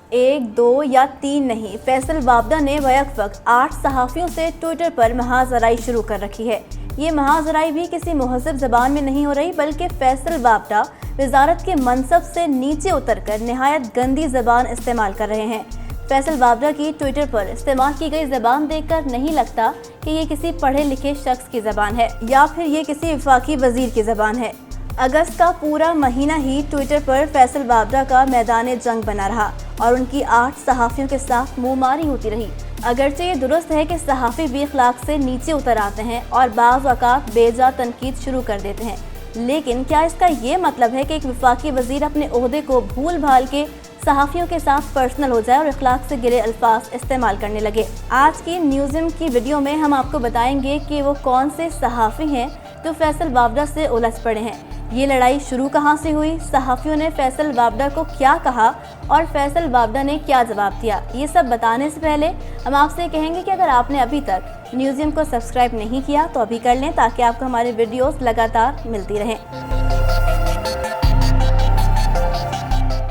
1, 2 या 3 नहीं, फैसल वावदा ने बैक वक्त 8 सहाफ़ियों से ट्विटर पर महाजराई शुरू कर रखी है। ये महाजराई भी किसी मुहज़्ज़ब ज़बान में नहीं हो रही, बल्कि फैसल वावदा वज़ारत के मनसब से नीचे उतरकर निहायत गंदी ज़बान इस्तेमाल कर रहे हैं। फैसल वावदा की ट्विटर पर इस्तेमाल की गई ज़बान देखकर नहीं लगता कि ये किसी पढ़े लिखे शख्स की ज़बान है या फिर ये किसी वफाकी वज़ीर की ज़बान है। अगस्त का पूरा महीना ही ट्विटर पर फैसल वावदा का मैदान जंग बना रहा और उनकी 8 सहाफ़ियों के साथ मुँहमारी होती रही। अगरचे ये दुरुस्त है कि सहाफ़ी बेअखलाक से नीचे उतर आते हैं और बाज़ औक़ात बेजा तनकीद शुरू कर देते हैं, लेकिन क्या इसका ये मतलब है कि एक वफाकी वज़ीर अपने ओहदे को भूल भाल के सहाफ़ियों के साथ पर्सनल हो जाए और अखलाक से गिरे अल्फाज इस्तेमाल करने लगे? आज की न्यूज़म की वीडियो में हम आपको बताएंगे कि वो कौन से सहाफ़ी हैं जो फैसल वावदा से उलझ पड़े हैं। ये लड़ाई शुरू कहाँ से हुई, सहाफ़ियों ने फैसल वावदा को क्या कहा और फैसल वावदा ने क्या जवाब दिया। ये सब बताने से पहले हम आपसे कहेंगे कि अगर आपने अभी तक न्यूज़म को सब्सक्राइब नहीं किया तो अभी कर लें, ताकि आपको हमारे वीडियोस लगातार मिलती रहें।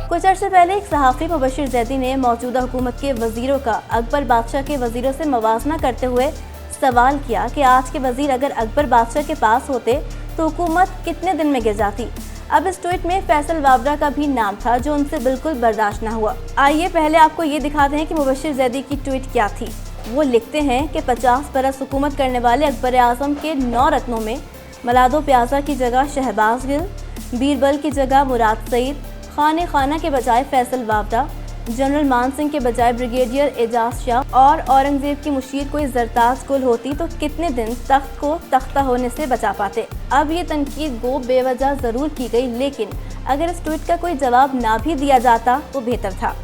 कुछ अर्से पहले एक सहाफ़ी मुबशिर जैदी ने मौजूदा हुकूमत के वज़ीरों का अकबर बादशाह के वज़ीरों से मवाजना करते हुए सवाल किया कि आज के वज़ीर अगर अकबर बादशाह के पास होते तो हुकूमत कितने दिन में गिर जाती। अब इस ट्वीट में फैसल वावदा का भी नाम था, जो उनसे बिल्कुल बर्दाश्त न हुआ। आइए पहले आपको ये दिखाते हैं कि मुबशिर जैदी की ट्वीट क्या थी। वो लिखते हैं कि 50 बरस हुकूमत करने वाले अकबर आज़म के 9 रत्नों में मलादो प्याजा की जगह शहबाज गिल, बीरबल की जगह मुराद सईद, खाना के बजाय फैसल वावदा, जनरल मान सिंह के बजाय ब्रिगेडियर एजाज शाह और औरंगजेब की मुशीर कोई जरताज कुल होती तो कितने दिन तख्त को तख्ता होने से बचा पाते। अब ये तनकीद गो बेवजह ज़रूर की गई, लेकिन अगर इस ट्वीट का कोई जवाब ना भी दिया जाता तो बेहतर था,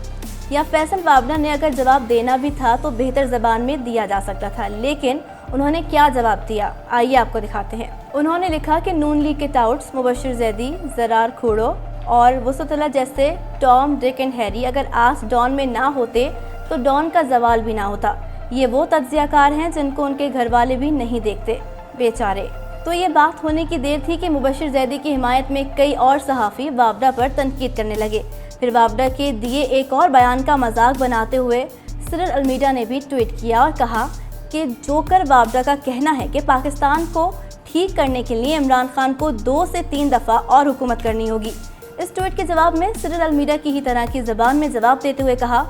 या फैसल वावदा ने अगर जवाब देना भी था तो बेहतर ज़बान में दिया जा सकता था। लेकिन उन्होंने क्या जवाब दिया, आइए आपको दिखाते हैं। उन्होंने लिखा कि नून लीग के टाउट्स मुबशिर जैदी, जरार खूड़ो और वसुतला जैसे टॉम, डिक एंड हैरी अगर आज डॉन में ना होते तो डॉन का जवाल भी ना होता। ये वो तज्जियाकार हैं जिनको उनके घर वाले भी नहीं देखते, बेचारे। तो ये बात होने की देर थी कि मुबशिर जैदी की हिमायत में कई और सहाफ़ी वावदा पर तनकीद करने लगे। फिर वावदा के दिए एक और बयान का मजाक बनाते हुए सिरिल अलमीडा ने भी ट्वीट किया और कहा कि जोकर वावदा का कहना है कि पाकिस्तान को ठीक करने के लिए इमरान खान को 2 से 3 दफ़ा और हुकूमत करनी होगी। इस ट्वीट के जवाब में सिरिल अलमीडा की ही तरह की ज़बान में जवाब देते हुए कहा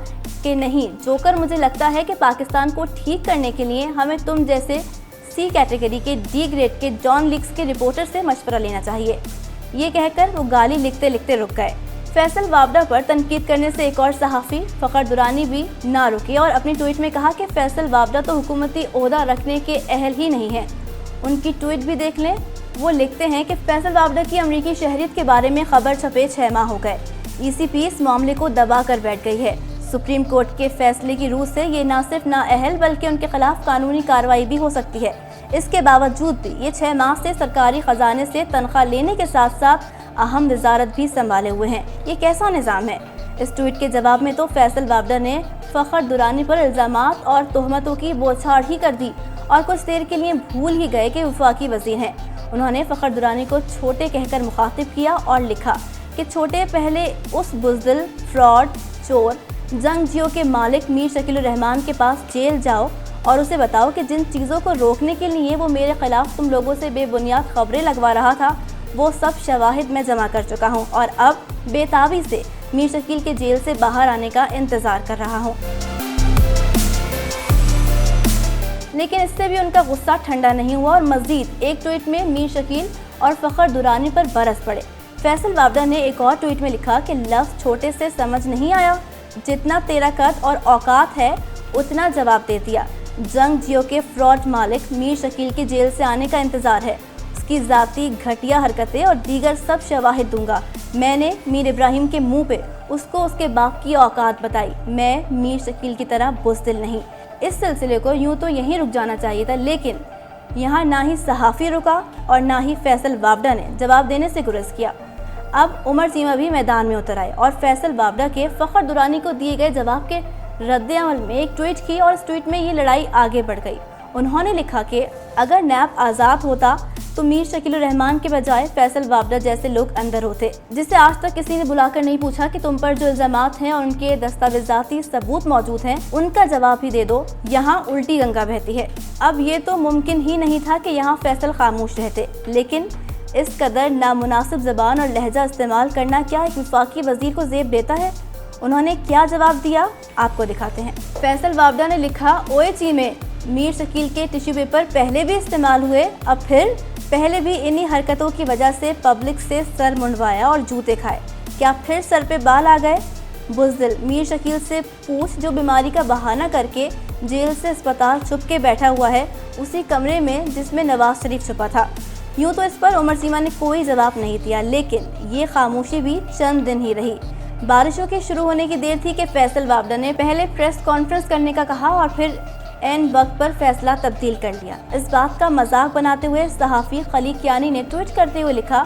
कि नहीं जोकर, मुझे लगता है कि पाकिस्तान को ठीक करने के लिए हमें तुम जैसे सी कैटेगरी के डी ग्रेड के जॉन लीक्स के रिपोर्टर से मशवरा लेना चाहिए। ये कहकर वो गाली लिखते लिखते रुक गए। फैसल वावदा पर तनकीद करने से एक और सहाफ़ी फ़खर दुरानी भी ना रुके और अपनी ट्वीट में कहा कि फैसल वावदा तो हुकूमती ओहदा रखने के अहल ही नहीं है। उनकी ट्वीट भी देख लें। वो लिखते हैं कि फैसल वावदा की अमरीकी शहरियत के बारे में खबर छपे 6 माह हो गए। ECP इस मामले को दबा कर बैठ गई है। सुप्रीम कोर्ट के फैसले की रूह से ये ना सिर्फ नाअहल बल्कि उनके खिलाफ कानूनी कार्रवाई भी हो सकती है। इसके बावजूद भी ये 6 माह से सरकारी खजाने से तनख्वाह लेने के साथ साथ अहम वजारत भी संभाले हुए हैं। ये कैसा निज़ाम है? इस ट्वीट के जवाब में तो फैसल वावदा ने फ़खर दुरानी पर इल्ज़ामात और तोहमतों की बौछार ही कर दी और कुछ देर के लिए भूल ही गए कि वफाकी वज़ीर हैं। उन्होंने फ़खर दुरानी को छोटे कहकर मुखातिब किया और लिखा कि छोटे, पहले उस बुज़दिल, फ्रॉड, चोर, जंगजियों के मालिक मीर शकील रहमान के पास जेल जाओ और उसे बताओ कि जिन चीज़ों को रोकने के लिए वो मेरे ख़िलाफ़ तुम लोगों से बेबुनियाद खबरें लगवा रहा था, वो सब शवाहिद मैं जमा कर चुका हूँ और अब बेताबी से मीर शकील के जेल से बाहर आने का इंतज़ार कर रहा हूँ। लेकिन इससे भी उनका गुस्सा ठंडा नहीं हुआ और मज़ीद एक ट्वीट में मीर शकील और फ़खर दुरानी पर बरस पड़े। फैसल वावदा ने एक और ट्वीट में लिखा कि लफ्ज़ छोटे से समझ नहीं आया, जितना तेरा कद और औकात है उतना जवाब दे दिया। जंग जियो के फ्रॉड मालिक मीर शकील के जेल से आने का इंतज़ार है। उसकी ज़ाती घटिया हरकतें और दीगर सब शवाहिद दूंगा। मैंने मीर इब्राहिम के मुंह पे उसको उसके बाप की औकात बताई। मैं मीर शकील की तरह बुज़दिल नहीं। इस सिलसिले को यूँ तो यहीं रुक जाना चाहिए था, लेकिन यहाँ ना ही सहाफ़ी रुका और ना ही फैसल वावदा ने जवाब देने से गुरेज किया। अब उमर चीमा भी मैदान में उतर आए और फैसल वावदा के फ़खर दुरानी को दिए गए जवाब के रद्द-ए-अमल में एक ट्वीट की और इस ट्वीट में ये लड़ाई आगे बढ़ गई। उन्होंने लिखा कि अगर नैब आज़ाद होता तो मीर शकील उर रहमान के बजाय फैसल वावड़ा जैसे लोग अंदर होते, जिसे आज तक किसी ने बुलाकर नहीं पूछा कि तुम पर जो इल्जामात हैं और उनके दस्तावेजाती सबूत मौजूद हैं उनका जवाब ही दे दो। यहाँ उल्टी गंगा बहती है। अब ये तो मुमकिन ही नहीं था कि यहाँ फैसल खामोश रहते, लेकिन इस कदर नामुनासिब ज़बान और लहजा इस्तेमाल करना क्या एक वफाकी वजीर को ज़ेब देता है? उन्होंने क्या जवाब दिया, आपको दिखाते हैं। फैसल वावड़ा ने लिखा, ओएची में मीर शकील के टिश्यू पेपर पहले भी इस्तेमाल हुए, अब फिर पहले भी इन्हीं हरकतों की वजह से पब्लिक से सर मुंडवाया और जूते खाए। क्या फिर सर पे बाल आ गए? बुज़दिल, मीर शकील से पूछ जो बीमारी का बहाना करके जेल से अस्पताल छुप के बैठा हुआ है, उसी कमरे में जिसमें नवाज शरीफ छुपा था। यूँ तो इस पर उमर सीमा ने कोई जवाब नहीं दिया, लेकिन ये खामोशी भी चंद दिन ही रही। बारिशों के शुरू होने की देर थी कि फैसल वावड़ा ने पहले प्रेस कॉन्फ्रेंस करने का कहा और फिर एन वक्त पर फैसला तब्दील कर लिया। इस बात का मजाक बनाते हुए सहाफ़ी खलीक यानी ने ट्वीट करते हुए लिखा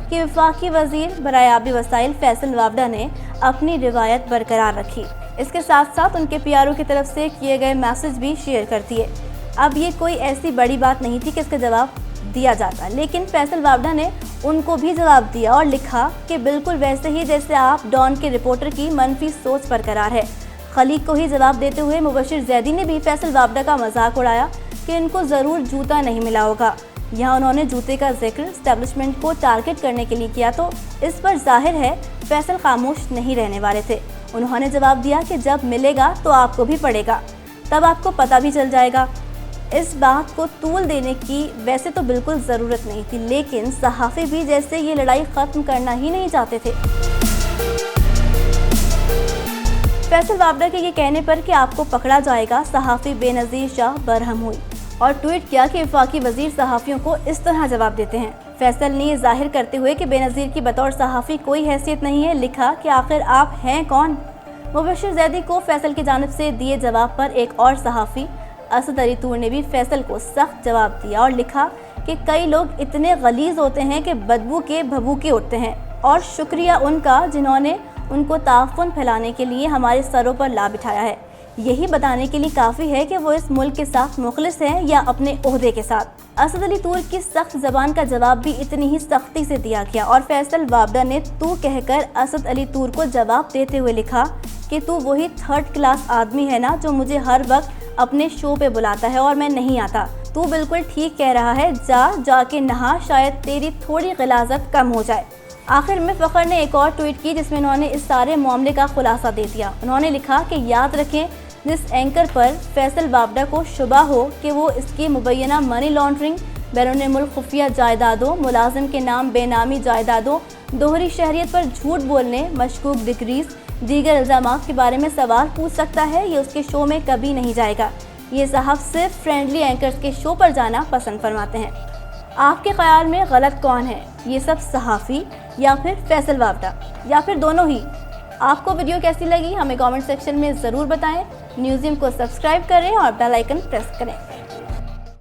कि वफाकी वजीर बराए आबी वसाइल फैसल वावड़ा ने अपनी रिवायत बरकरार रखी। इसके साथ साथ उनके पीआरओ की तरफ से किए गए मैसेज भी शेयर कर दिए। अब ये कोई ऐसी बड़ी बात नहीं थी कि इसका जवाब दिया जाता, लेकिन फैसल वावड़ा ने उनको भी जवाब दिया और लिखा कि बिल्कुल वैसे ही जैसे आप डॉन के रिपोर्टर की मनफी सोच बरकरार है। खलीक को ही जवाब देते हुए मुबशिर जैदी ने भी फैसल वावड़ा का मजाक उड़ाया कि इनको ज़रूर जूता नहीं मिला होगा। यहाँ उन्होंने जूते का जिक्र एस्टेब्लिशमेंट को टारगेट करने के लिए किया, तो इस पर जाहिर है फैसल खामोश नहीं रहने वाले थे। उन्होंने जवाब दिया कि जब मिलेगा तो आपको भी पड़ेगा, तब आपको पता भी चल जाएगा। इस बात को तूल देने की वैसे तो बिल्कुल ज़रूरत नहीं थी, लेकिन सहाफ़ी भी जैसे ये लड़ाई ख़त्म करना ही नहीं चाहते थे। फैसल वावड़ा के ये कहने पर कि आपको पकड़ा जाएगा, सहाफ़ी बेनज़ीर शाह बरहम हुई और ट्वीट किया कि वफाकी वजीर सहाफ़ियों को इस तरह जवाब देते हैं। फैसल ने ये जाहिर करते हुए कि बेनज़ीर की बतौर सहाफ़ी कोई हैसियत नहीं है, लिखा कि आखिर आप हैं कौन? मुबशिर जैदी को फैसल की जानिब से दिए जवाब पर एक और सहाफ़ी असद अली तूर ने भी फैसल को सख्त जवाब दिया और लिखा कि कई लोग इतने गलीज़ होते हैं कि बदबू के भभूके उठते हैं, और शुक्रिया उनका जिन्होंने उनको ताफ़ुन फैलाने के लिए हमारे सरों पर ला बिठाया है। यही बताने के लिए काफ़ी है कि वो इस मुल्क के साथ मुखलिस हैं या अपने ओहदे के साथ। असद अली तूर की सख्त ज़बान का जवाब भी इतनी ही सख्ती से दिया गया और फैसल वावड़ा ने तू कहकर असद अली तूर को जवाब देते हुए लिखा कि तू वही थर्ड क्लास आदमी है ना जो मुझे हर वक्त अपने शो पे बुलाता है और मैं नहीं आता। तू बिल्कुल ठीक कह रहा है, जाके नहा, शायद तेरी थोड़ी गिलाज़त कम हो जाए। आखिर में फ़खर ने एक और ट्वीट की जिसमें उन्होंने इस सारे मामले का खुलासा दे दिया। उन्होंने लिखा कि याद रखें, जिस एंकर पर फैसल वावड़ा को शुबा हो कि वो इसकी मुबैना मनी लॉन्ड्रिंग, बैरून मुल्क खुफिया जायदादों, मुलाजिम के नाम बेनामी जायदादों, दोहरी शहरियत पर झूठ बोलने, मशकूक डिग्रीज, दीगर इल्ज़ामात के बारे में सवाल पूछ सकता है, ये उसके शो में कभी नहीं जाएगा। ये साहब सिर्फ फ्रेंडली एंकर्स के शो पर जाना पसंद फरमाते हैं। आपके ख्याल में गलत कौन है, ये सब सहाफ़ी या फिर फैसल वावड़ा या फिर दोनों ही? आपको वीडियो कैसी लगी हमें कमेंट सेक्शन में ज़रूर बताएं। न्यूज़ियम को सब्सक्राइब करें और बेल आइकन प्रेस करें।